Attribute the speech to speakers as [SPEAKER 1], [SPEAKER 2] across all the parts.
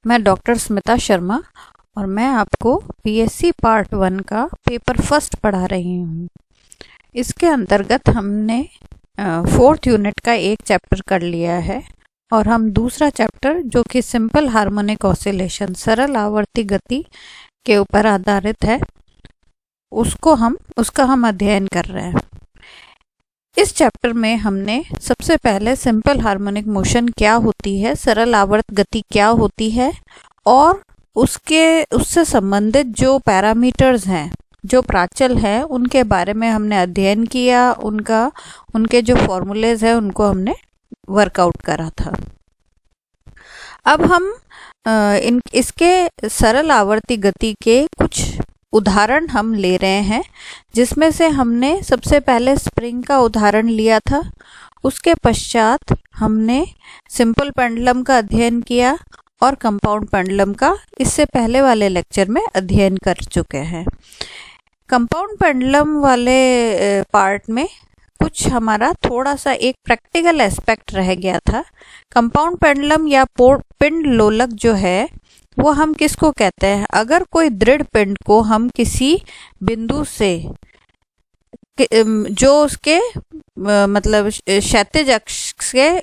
[SPEAKER 1] मैं डॉक्टर स्मिता शर्मा और मैं आपको बीएससी पार्ट 1 का पेपर फर्स्ट पढ़ा रही हूँ। इसके अंतर्गत हमने 4th यूनिट का एक चैप्टर कर लिया है और हम दूसरा चैप्टर जो कि सिंपल हार्मोनिक ऑसिलेशन सरल आवर्ती गति के ऊपर आधारित है उसका हम अध्ययन कर रहे हैं। इस चैप्टर में हमने सबसे पहले सिंपल हार्मोनिक मोशन क्या होती है, सरल आवर्त गति क्या होती है और उससे संबंधित जो पैरामीटर्स हैं, जो प्राचल हैं, उनके बारे में हमने अध्ययन किया। उनके जो फॉर्मूलेज हैं उनको हमने वर्कआउट करा था। अब हम इसके सरल आवर्ती गति के कुछ उदाहरण हम ले रहे हैं, जिसमें से हमने सबसे पहले स्प्रिंग का उदाहरण लिया था। उसके पश्चात हमने सिंपल पेंडुलम का अध्ययन किया और कंपाउंड पेंडुलम का इससे पहले वाले लेक्चर में अध्ययन कर चुके हैं। कंपाउंड पेंडुलम वाले पार्ट में कुछ हमारा थोड़ा सा एक प्रैक्टिकल एस्पेक्ट रह गया था। कंपाउंड पेंडुलम या पिंड लोलक जो है वो हम किसको कहते हैं? अगर कोई दृढ़ पिंड को हम किसी बिंदु से जो उसके मतलब क्षैतिज अक्ष से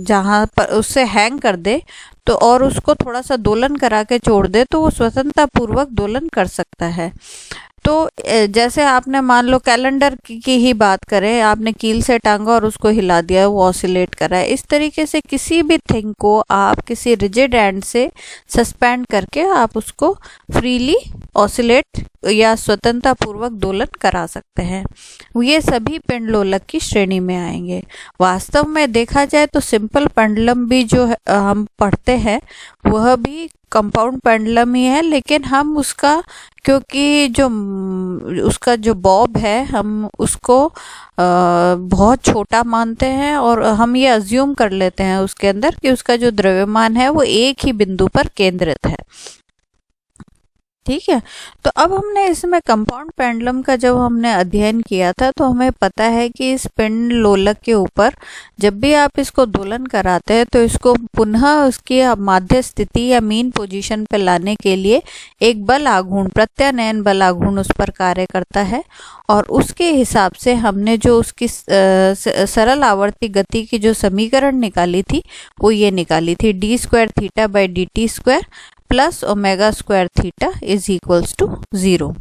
[SPEAKER 1] जहाँ पर उससे हैंग कर दे तो और उसको थोड़ा सा दोलन करा के छोड़ दे तो वो स्वतंत्रता पूर्वक दोलन कर सकता है। तो जैसे आपने मान लो कैलेंडर की ही बात करें, आपने कील से टांगा और उसको हिला दिया, वो ऑसिलेट कर रहा है। इस तरीके से किसी भी थिंग को आप किसी रिजिड एंड से सस्पेंड करके आप उसको फ्रीली ऑसिलेट या स्वतंत्रता पूर्वक दोलन करा सकते हैं। ये सभी पेंडुलक की श्रेणी में आएंगे। वास्तव में देखा जाए तो सिंपल पेंडुलम भी जो हम पढ़ते हैं वह भी कंपाउंड पेंडुलम ही है, लेकिन हम उसका क्योंकि उसका जो बॉब है हम उसको बहुत छोटा मानते हैं और हम ये अज्यूम कर लेते हैं उसके अंदर कि उसका जो द्रव्यमान है वो एक ही बिंदु पर केंद्रित है। ठीक है, तो अब हमने इसमें कंपाउंड पेंडुलम का जब हमने अध्ययन किया था तो हमें पता है कि इस पिंड लोलक के ऊपर जब भी आप इसको दोलन कराते हैं तो इसको पुनः उसकी माध्य स्थिति या मीन पोजीशन पे लाने के लिए एक बल आघूर्ण, प्रत्यानयन बल आघूर्ण उस पर कार्य करता है और उसके हिसाब से हमने जो उसकी सरल आवर्ती गति की जो समीकरण निकाली थी वो ये निकाली थी, d² theta by dt² plus omega square theta is equals to 0।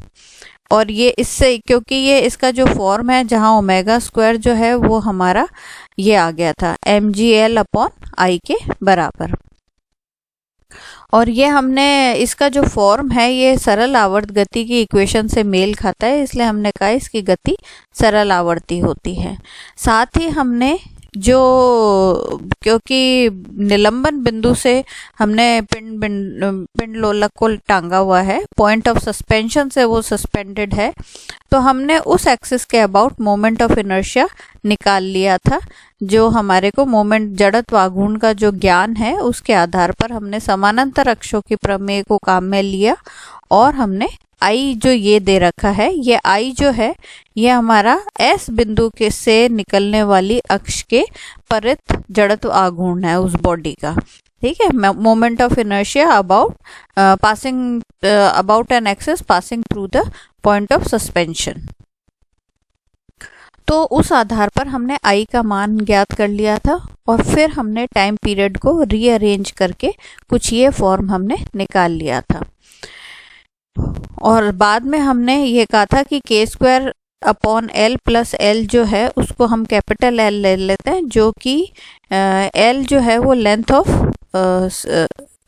[SPEAKER 1] और ये इससे क्योंकि ये इसका जो फॉर्म है जहाँ ओमेगा स्क्वायर जो है वो हमारा ये आ गया था mgl/I के बराबर। और ये हमने इसका जो फॉर्म है ये सरल आवर्त गति की इक्वेशन से मेल खाता है, इसलिए हमने कहा इसकी गति सरल आवर्ती होती है। साथ ही हमने क्योंकि निलंबन बिंदु से हमने पिंड लोलक को टांगा हुआ है, पॉइंट ऑफ सस्पेंशन से वो सस्पेंडेड है, तो हमने उस एक्सिस के अबाउट मोमेंट ऑफ इनर्शिया निकाल लिया था। जो हमारे को मोमेंट जड़त्व आघूर्ण का जो ज्ञान है उसके आधार पर हमने समानांतर अक्षों की प्रमेय को काम में लिया और हमने आई जो ये दे रखा है, ये आई जो है ये हमारा एस बिंदु के से निकलने वाली अक्ष के परित जड़त्व आघूर्ण है उस बॉडी का। ठीक है, moment of inertia about an axis passing through the point of suspension. तो उस आधार पर हमने आई का मान ज्ञात कर लिया था और फिर हमने टाइम पीरियड को रीअरेंज करके कुछ ये फॉर्म हमने निकाल लिया था। और बाद में हमने ये कहा था कि k²/L प्लस L जो है उसको हम कैपिटल L ले लेते हैं, जो कि L जो है वो length of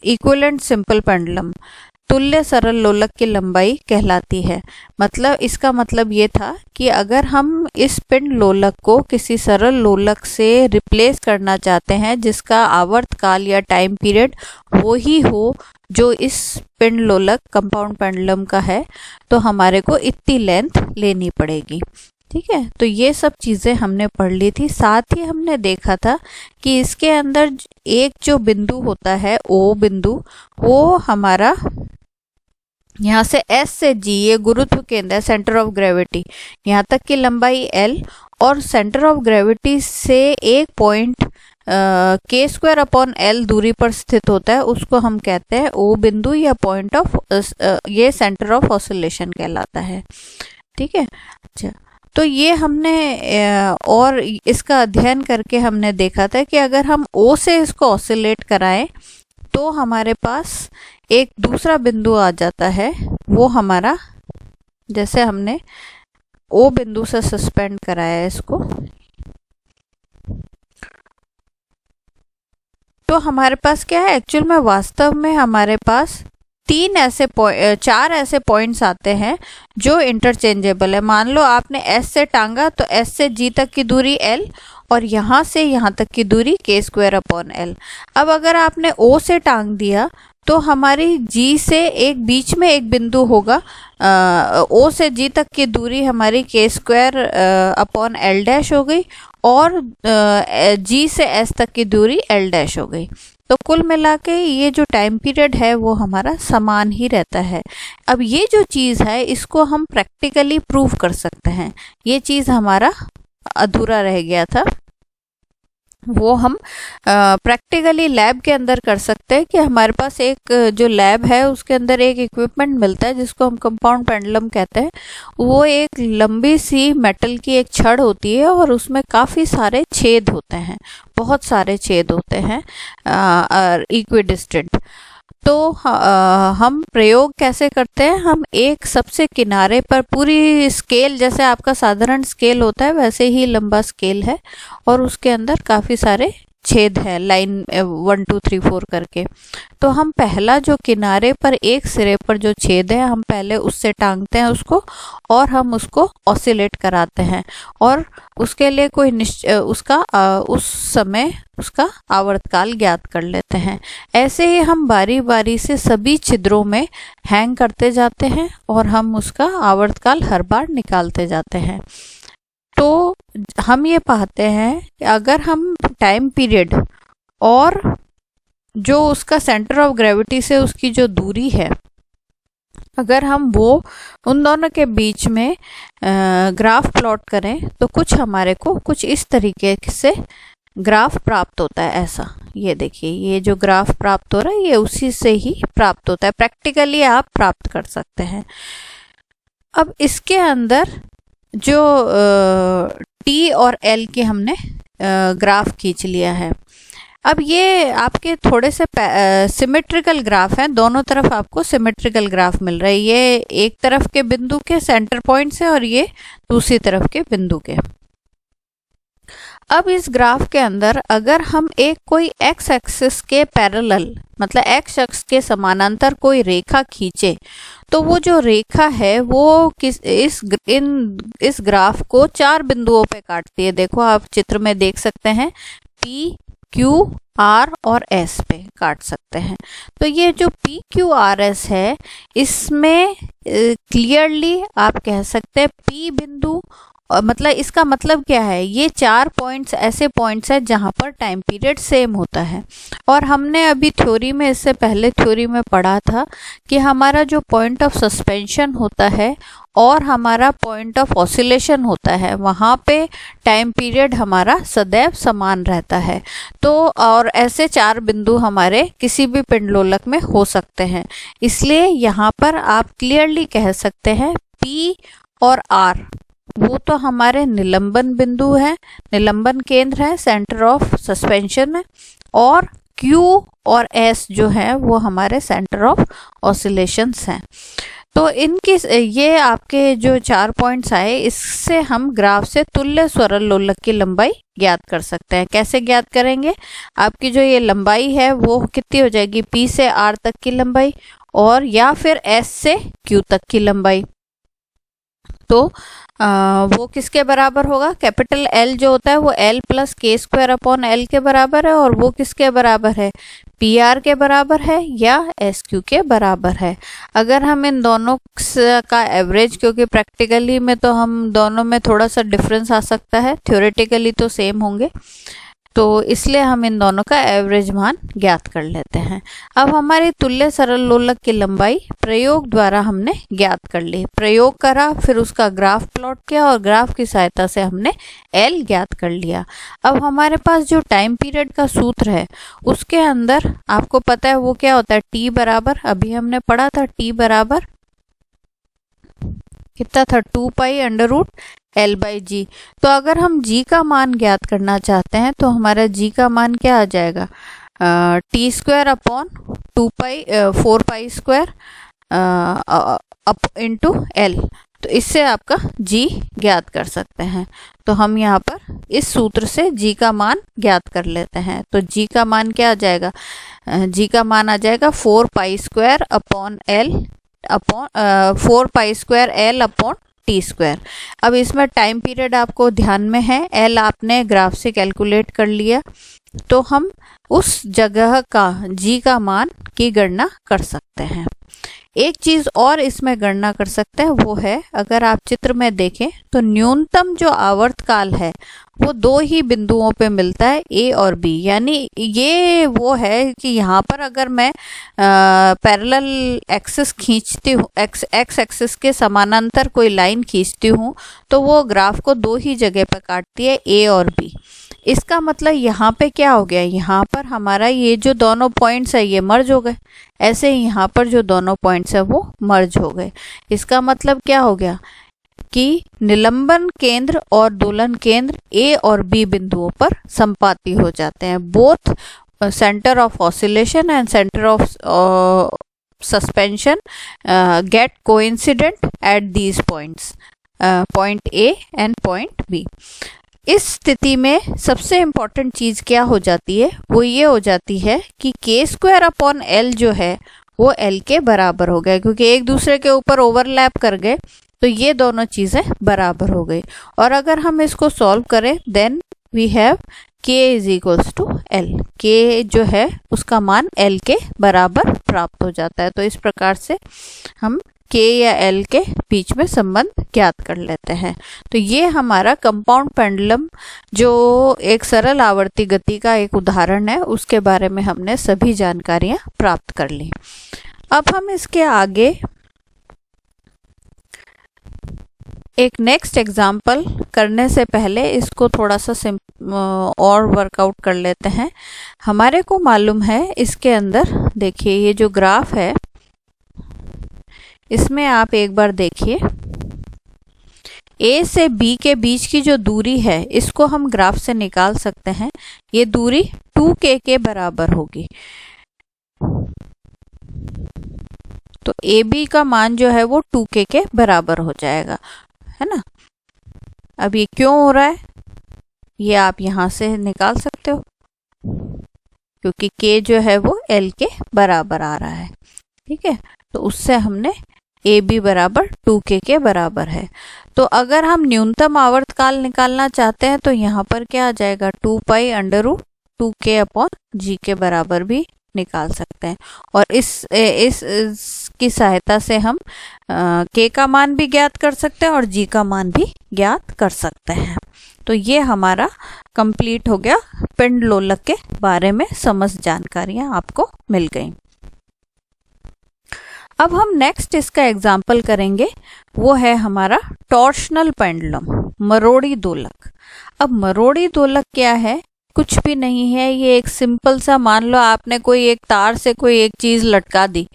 [SPEAKER 1] equivalent simple pendulum, तुल्य सरल लोलक की लंबाई कहलाती है। मतलब इसका मतलब ये था कि अगर हम इस पिंड लोलक को किसी सरल लोलक से रिप्लेस करना चाहते हैं जिसका आवर्त काल या टाइम पीरियड वो ही हो जो इस पिंड लोलक कंपाउंड पेंडुलम का है, तो हमारे को इतनी लेंथ लेनी पड़ेगी। ठीक है, तो ये सब चीज़ें हमने पढ़ ली थी। साथ ही हमने देखा था कि इसके अंदर एक जो बिंदु होता है O बिंदु, वो हमारा यहाँ से S से G, ये गुरुत्व केंद्र है, सेंटर ऑफ ग्रेविटी, यहाँ तक की लंबाई L और सेंटर ऑफ ग्रेविटी से एक पॉइंट के स्क्वायर अपॉन एल दूरी पर स्थित होता है उसको हम कहते हैं ओ बिंदु या पॉइंट ऑफ, ये सेंटर ऑफ ऑसिलेशन कहलाता है। ठीक है। अच्छा, तो ये हमने और इसका अध्ययन करके हमने देखा था कि अगर हम ओ से इसको ऑसिलेट कराएं तो हमारे पास एक दूसरा बिंदु आ जाता है, वो हमारा, जैसे हमने ओ बिंदु से सस्पेंड कराया इसको, तो हमारे पास क्या है, एक्चुअल में वास्तव में हमारे पास चार ऐसे पॉइंट्स आते हैं जो इंटरचेंजेबल है। मान लो आपने एस से टांगा तो एस से जी तक की दूरी एल और यहाँ से यहाँ तक की दूरी के स्क्वायर अपॉन एल। अब अगर आपने ओ से टांग दिया तो हमारी जी से एक बीच में एक बिंदु होगा, ओ से जी तक की दूरी हमारी के स्क्वायर अपॉन एल डैश हो गई और जी से एस तक की दूरी एल डैश हो गई। तो कुल मिला के ये जो टाइम पीरियड है वो हमारा समान ही रहता है। अब ये जो चीज़ है इसको हम प्रैक्टिकली प्रूव कर सकते हैं, ये चीज़ हमारा अधूरा रह गया था, वो हम प्रैक्टिकली लैब के अंदर कर सकते हैं कि हमारे पास एक जो लैब है उसके अंदर एक इक्विपमेंट मिलता है जिसको हम कंपाउंड पेंडुलम कहते हैं। वो एक लंबी सी मेटल की एक छड़ होती है और उसमें काफ़ी सारे छेद होते हैं, बहुत सारे छेद होते हैं इक्विडिस्टेंट। तो हम प्रयोग कैसे करते हैं, हम एक सबसे किनारे पर पूरी स्केल, जैसे आपका साधारण स्केल होता है वैसे ही लंबा स्केल है और उसके अंदर काफ़ी सारे छेद है, लाइन 1 2 3 4 करके। तो हम पहला जो किनारे पर एक सिरे पर जो छेद है हम पहले उससे टांगते हैं उसको और हम उसको ऑसिलेट कराते हैं और उसके लिए कोई उस समय उसका आवर्तकाल ज्ञात कर लेते हैं। ऐसे ही हम बारी बारी से सभी छिद्रों में हैंग करते जाते हैं और हम उसका आवर्तकाल हर बार निकालते जाते हैं। तो हम ये पाते हैं कि अगर हम टाइम पीरियड और जो उसका सेंटर ऑफ ग्रेविटी से उसकी जो दूरी है, अगर हम वो उन दोनों के बीच में ग्राफ प्लॉट करें तो कुछ हमारे को कुछ इस तरीके से ग्राफ प्राप्त होता है। ऐसा, ये देखिए, ये जो ग्राफ प्राप्त हो रहा है ये उसी से ही प्राप्त होता है, प्रैक्टिकली आप प्राप्त कर सकते हैं। अब इसके अंदर जो टी और एल के हमने ग्राफ खींच लिया है। अब ये आपके थोड़े से सिमेट्रिकल ग्राफ हैं, दोनों तरफ आपको सिमेट्रिकल ग्राफ मिल रहा है, ये एक तरफ के बिंदु के सेंटर पॉइंट से और ये दूसरी तरफ के बिंदु के। अब इस ग्राफ के अंदर अगर हम एक कोई एक्स एक्सिस के पैरेलल, मतलब एक्स अक्ष के समानांतर कोई रेखा खींचे तो वो जो रेखा है वो इस ग्राफ को 4 बिंदुओं पे काटती है। देखो आप चित्र में देख सकते हैं, P, Q, R और S पे काट सकते हैं। तो ये जो P, Q, R, S है इसमें क्लियरली आप कह सकते हैं P बिंदु, मतलब इसका मतलब क्या है, ये 4 पॉइंट्स ऐसे पॉइंट्स हैं जहां पर टाइम पीरियड सेम होता है। और हमने अभी थ्योरी में, इससे पहले थ्योरी में पढ़ा था कि हमारा जो पॉइंट ऑफ सस्पेंशन होता है और हमारा पॉइंट ऑफ ऑसिलेशन होता है वहाँ पे टाइम पीरियड हमारा सदैव समान रहता है। तो और ऐसे 4 बिंदु हमारे किसी भी पिंडलोलक में हो सकते हैं, इसलिए यहाँ पर आप क्लियरली कह सकते हैं P और R वो तो हमारे निलंबन बिंदु है, निलंबन केंद्र है, सेंटर ऑफ सस्पेंशन है, और Q और S जो है वो हमारे सेंटर ऑफ ऑसिलेशंस हैं। तो इनकी ये आपके जो 4 पॉइंट्स आए, इससे हम ग्राफ से तुल्य स्वरल लोलक की लंबाई ज्ञात कर सकते हैं। कैसे ज्ञात करेंगे, आपकी जो ये लंबाई है वो कितनी हो जाएगी, P से R तक की लंबाई और या फिर S से Q तक की लंबाई। तो वो किसके बराबर होगा, कैपिटल L जो होता है वो L प्लस के स्क्वायर अपॉन L के बराबर है, और वो किसके बराबर है, PR के बराबर है या SQ के बराबर है। अगर हम इन दोनों का एवरेज, क्योंकि प्रैक्टिकली में तो हम दोनों में थोड़ा सा डिफरेंस आ सकता है, थ्योरेटिकली तो सेम होंगे, तो इसलिए हम इन दोनों का एवरेज मान ज्ञात कर लेते हैं। अब हमारी तुल्य सरल लोलक की लंबाई प्रयोग द्वारा हमने ज्ञात कर ली। प्रयोग करा, फिर उसका ग्राफ प्लॉट किया और ग्राफ की सहायता से हमने एल ज्ञात कर लिया। अब हमारे पास जो टाइम पीरियड का सूत्र है उसके अंदर आपको पता है वो क्या होता है, टी बराबर, अभी हमने पढ़ा था, टी बराबर कितना था, 2 pi under root l by g. तो अगर हम जी का मान ज्ञात करना चाहते हैं तो हमारा जी का मान क्या आ जाएगा, टी स्क्वायर अपॉन 2 पाई 4 pi square up into L. तो इससे आपका जी ज्ञात कर सकते हैं। तो हम यहाँ पर इस सूत्र से जी का मान ज्ञात कर लेते हैं। तो जी का मान क्या आ जाएगा, जी का मान आ जाएगा 4 pi square upon L upon 4 pi square L upon T square. अब इसमें टाइम पीरियड आपको ध्यान में है, एल आपने ग्राफ से कैलकुलेट कर लिया, तो हम उस जगह का जी का मान की गणना कर सकते हैं। एक चीज और इसमें गणना कर सकते हैं, वो है अगर आप चित्र में देखें तो न्यूनतम जो आवर्तकाल है वो 2 ही बिंदुओं पे मिलता है, ए और बी। यानी ये वो है कि यहाँ पर अगर मैं पैरेलल एक्सिस खींचती हूँ, एक्स एक्सिस के समानांतर कोई लाइन खींचती हूँ तो वो ग्राफ को 2 ही जगह पे काटती है, ए और बी। इसका मतलब यहाँ पे क्या हो गया, यहाँ पर हमारा ये जो दोनों पॉइंट्स है ये मर्ज हो गए, ऐसे ही यहाँ पर जो दोनों पॉइंट्स है वो मर्ज हो गए। इसका मतलब क्या हो गया कि निलंबन केंद्र और दोलन केंद्र ए और बी बिंदुओं पर संपाती हो जाते हैं। Both centre of oscillation and centre of suspension get coincident at these points, point A and point B. इस स्थिति में सबसे इम्पॉर्टेंट चीज क्या हो जाती है, वो ये हो जाती है कि के स्क्वायर अपॉन एल जो है वो एल के बराबर हो गया, क्योंकि एक दूसरे के ऊपर ओवरलैप कर गए तो ये दोनों चीजें बराबर हो गई। और अगर हम इसको सॉल्व करें then we have k is equals to L. के जो है उसका मान एल के बराबर प्राप्त हो जाता है। तो इस प्रकार से हम k या l के बीच में संबंध ज्ञात कर लेते हैं। तो ये हमारा कंपाउंड पेंडुलम जो एक सरल आवर्ती गति का एक उदाहरण है, उसके बारे में हमने सभी जानकारियां प्राप्त कर ली। अब हम इसके आगे एक नेक्स्ट एग्जाम्पल करने से पहले इसको थोड़ा सा और वर्कआउट कर लेते हैं। हमारे को मालूम है इसके अंदर देखिए ये जो ग्राफ है इसमें आप एक बार देखिए, ए से बी के बीच की जो दूरी है इसको हम ग्राफ से निकाल सकते हैं। ये दूरी 2k के बराबर होगी। तो ए बी का मान जो है वो 2k के बराबर हो जाएगा, है ना। अब ये क्यों हो रहा है ये आप यहां से निकाल सकते हो, क्योंकि k जो है वो l के बराबर आ रहा है, ठीक है। तो उससे हमने ए बी बराबर 2k के बराबर है। तो अगर हम न्यूनतम आवर्तकाल निकालना चाहते हैं तो यहाँ पर क्या आ जाएगा, 2 pi under root 2k upon g के बराबर भी निकाल सकते हैं। और इसकी सहायता से हम k का मान भी ज्ञात कर सकते हैं और g का मान भी ज्ञात कर सकते हैं। तो ये हमारा कंप्लीट हो गया, पिंड लोलक के बारे में समस्त जानकारियां आपको मिल गई। अब हम नेक्स्ट इसका एग्जाम्पल करेंगे, वो है हमारा टॉर्शनल पेंडुलम, मरोड़ी दोलक। अब मरोड़ी दोलक क्या है, कुछ भी नहीं है, ये एक सिंपल सा, मान लो आपने कोई एक तार से कोई एक चीज लटका दी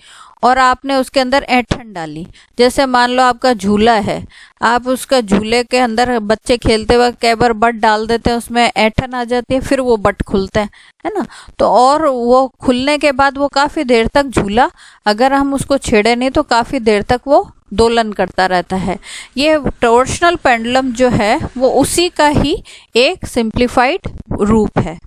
[SPEAKER 1] और आपने उसके अंदर ऐंठन डाली। जैसे मान लो आपका झूला है, आप उसका झूले के अंदर बच्चे खेलते वक्त कई बार बट डाल देते हैं, उसमें ऐंठन आ जाती है, फिर वो बट खुलते हैं, है ना। तो और वो खुलने के बाद वो काफी देर तक झूला, अगर हम उसको छेड़े नहीं तो काफी देर तक वो दोलन करता रहता है। ये टॉर्शनल पेंडुलम जो है वो उसी का ही एक सिंप्लीफाइड रूप है।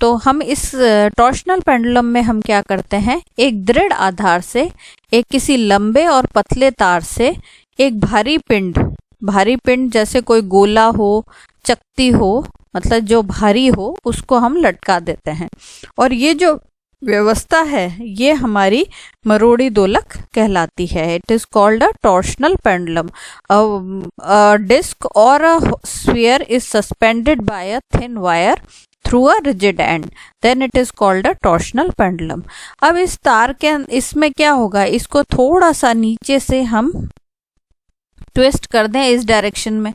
[SPEAKER 1] तो हम इस टॉर्शनल पेंडुलम में हम क्या करते हैं, एक दृढ़ आधार से, एक किसी लंबे और पतले तार से एक भारी पिंड जैसे कोई गोला हो, चकती हो, मतलब जो भारी हो, उसको हम लटका देते हैं। और ये जो व्यवस्था है ये हमारी मरोड़ी दोलक कहलाती है। It is called a torsional pendulum. A disc or a sphere is suspended by a thin wire through a rigid end, then it is called a torsional pendulum. अब इस तार के इसमें क्या होगा, इसको थोड़ा सा नीचे से हम ट्विस्ट कर दें इस डायरेक्शन में,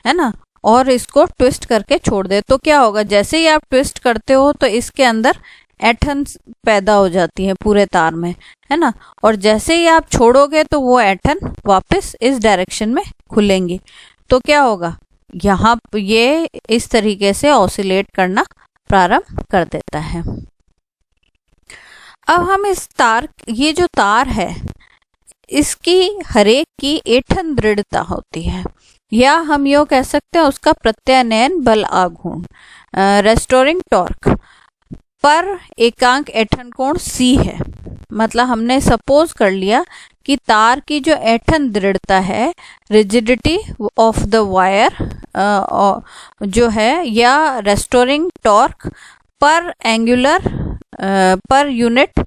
[SPEAKER 1] है ना, और इसको ट्विस्ट करके छोड़ दें, तो क्या होगा, जैसे ही आप ट्विस्ट करते हो तो इसके अंदर एटन पैदा हो जाती है पूरे तार में, है ना, और जैसे ही आप छोड़ोगे तो वो एटन वापस इस डायरेक्शन में खुलेंगे, तो क्या होगा, यहाँ ये इस तरीके से ऑसिलेट करना प्रारंभ कर देता है। अब हम इस तार, ये जो तार है इसकी हरेक की एठन दृढ़ता होती है, या हम यो कह सकते हैं उसका प्रत्यानयन बल आघूर्ण, रेस्टोरिंग टॉर्क पर एकांक एठन कोण C है। मतलब हमने सपोज कर लिया कि तार की जो एठन दृढ़ता है, रिजिडिटी ऑफ द वायर जो है, या रेस्टोरिंग टॉर्क पर एंगुलर पर यूनिट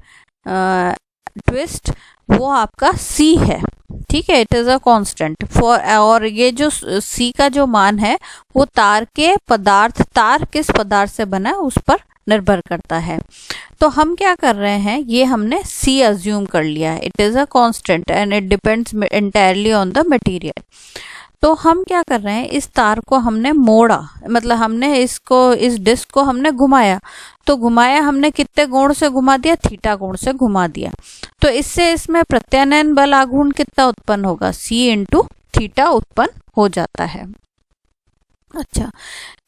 [SPEAKER 1] ट्विस्ट, वो आपका C है, ठीक है, it is a constant for, और ये जो C का जो मान है वो तार के पदार्थ, तार किस पदार्थ से बना है उस पर निर्भर करता है। तो हम क्या कर रहे हैं, ये हमने C अज्यूम कर लिया है, it is a constant and it depends entirely on the material. तो हम क्या कर रहे हैं, इस तार को हमने मोड़ा, मतलब हमने इसको, इस डिस्क को हमने घुमाया, तो घुमाया हमने कितने कोण से घुमा दिया, थीटा कोण से घुमा दिया, तो इससे इसमें प्रत्यानयन बल आघूर्ण कितना उत्पन्न होगा, C इंटू थीटा उत्पन्न हो जाता है। अच्छा,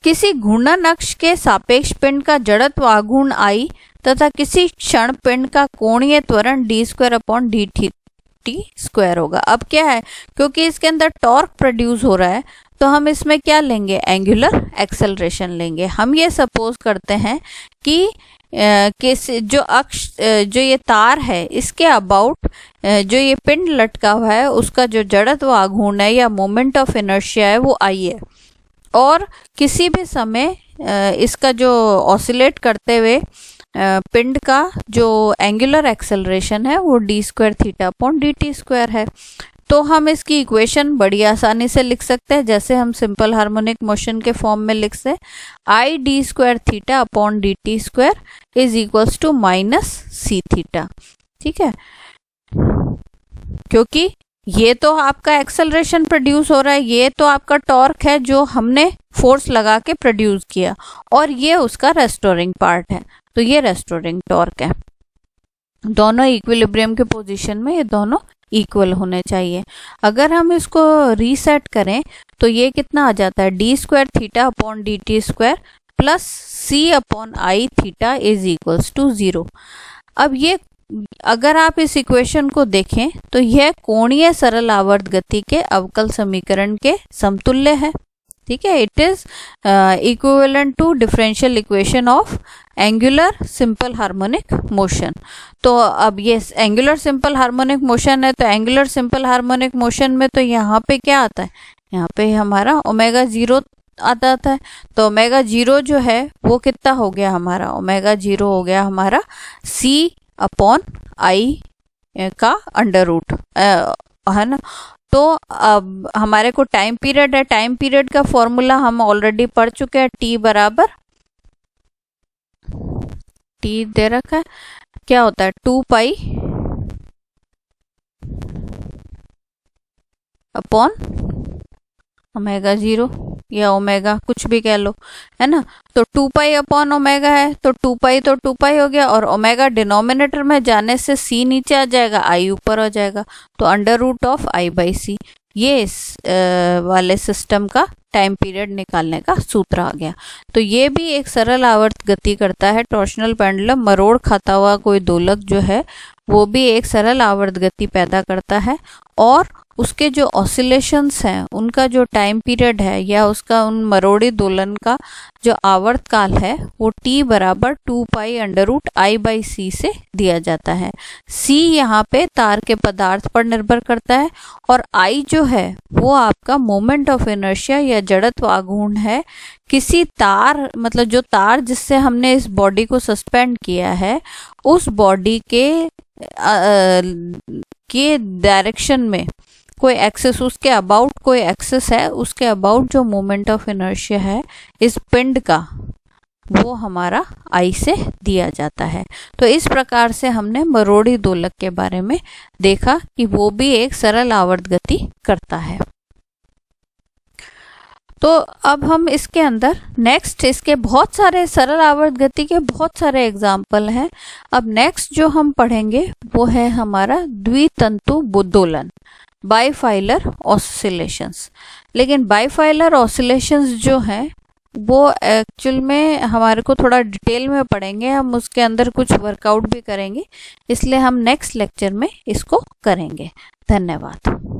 [SPEAKER 1] किसी घूर्णन अक्ष के सापेक्ष पिंड का जड़त्व आघूर्ण I तथा किसी क्षण पिंड का कोणीय त्वरण d²/dt² होगा। अब क्या है, क्योंकि इसके अंदर टॉर्क प्रोड्यूस हो रहा है, तो हम इसमें क्या लेंगे, एंगुलर एक्सेलरेशन लेंगे। हम ये सपोज करते हैं कि जो अक्ष, जो ये तार है, इसके अबाउट जो ये पिंड लटका हुआ है उसका जो जड़त्व आघूर्ण है या मोमेंट ऑफ इनर्शिया है वो I है, और किसी भी समय इसका जो ऑसिलेट करते हुए पिंड का जो एंगुलर एक्सेलरेशन है वो d²θ/dt² है। तो हम इसकी इक्वेशन बड़ी आसानी से लिख सकते हैं, जैसे हम सिंपल हार्मोनिक मोशन के फॉर्म में लिख सकते हैं, I d²θ/dt² is equals to -c θ, ठीक है, क्योंकि ये तो आपका एक्सेलरेशन प्रोड्यूस हो रहा है, ये तो आपका टॉर्क है जो हमने फोर्स लगा के प्रोड्यूस किया, और ये उसका रेस्टोरिंग पार्ट है, तो ये रेस्टोरिंग टॉर्क है। दोनों इक्विलिब्रियम के पोजीशन में ये दोनों इक्वल होने चाहिए। अगर हम इसको रीसेट करें तो ये कितना आ जाता है, d²θ/dt² plus C/I theta is equals to 0। अब ये, अगर आप इस इक्वेशन को देखें तो यह कोणीय सरल आवर्त गति के अवकल समीकरण के समतुल्य है, ठीक है, it is equivalent to differential equation of angular simple harmonic motion. तो अब ये एंगुलर सिंपल हार्मोनिक मोशन है, तो एंगुलर सिंपल हार्मोनिक मोशन में तो यहाँ पे क्या आता है, यहाँ पे हमारा ω0 आता है, तो ω0 जो है वो कितना हो गया हमारा, ω0 हो गया हमारा C/I का अंडर रूट, है ना। तो अब हमारे को टाइम पीरियड है, टाइम पीरियड का फॉर्मूला हम ऑलरेडी पढ़ चुके हैं, T बराबर, T दे रखा है, क्या होता है 2π/, ω0 या ओमेगा कुछ भी कह लो, है ना। तो 2π/ω है, तो 2π तो 2π हो गया, और ओमेगा डिनोमिनेटर में जाने से C नीचे आ जाएगा, I ऊपर हो जाएगा, तो √I/C, ये इस वाले सिस्टम का टाइम पीरियड निकालने का सूत्र आ गया। तो ये भी एक सरल आवर्त गति करता है टॉर्शनल पेंडुलम, मरोड़ खाता हुआ कोई दोलक जो है वो भी एक सरल आवर्त गति पैदा करता है, और उसके जो ऑसिलेशंस हैं उनका जो टाइम पीरियड है या उसका उन मरोड़ी दोलन का जो आवर्त काल है वो T बराबर 2π/I/C से दिया जाता है। C यहाँ पे तार के पदार्थ पर निर्भर करता है, और I जो है वो आपका मोमेंट ऑफ इनर्शिया या जड़त्व आघूर्ण है किसी तार, मतलब जो तार जिससे हमने इस बॉडी को सस्पेंड किया है उस बॉडी के डायरेक्शन में कोई एक्सेस, उसके अबाउट कोई एक्सेस है, उसके अबाउट जो मोमेंट ऑफ इनर्शिया है इस पिंड का, वो हमारा आई से दिया जाता है। तो इस प्रकार से हमने मरोड़ी दोलक के बारे में देखा कि वो भी एक सरल आवर्त गति करता है। तो अब हम इसके अंदर नेक्स्ट, इसके बहुत सारे सरल आवर्त गति के बहुत सारे एग्जाम्पल हैं। अब नेक्स्ट जो हम पढ़ेंगे वो है हमारा द्वितंतु दोलन, बाइफाइलर ऑसिलेशंस। लेकिन बाइफाइलर ऑसिलेशंस जो हैं वो एक्चुअल में हमारे को थोड़ा डिटेल में पढ़ेंगे, हम उसके अंदर कुछ वर्कआउट भी करेंगे, इसलिए हम नेक्स्ट लेक्चर में इसको करेंगे। धन्यवाद।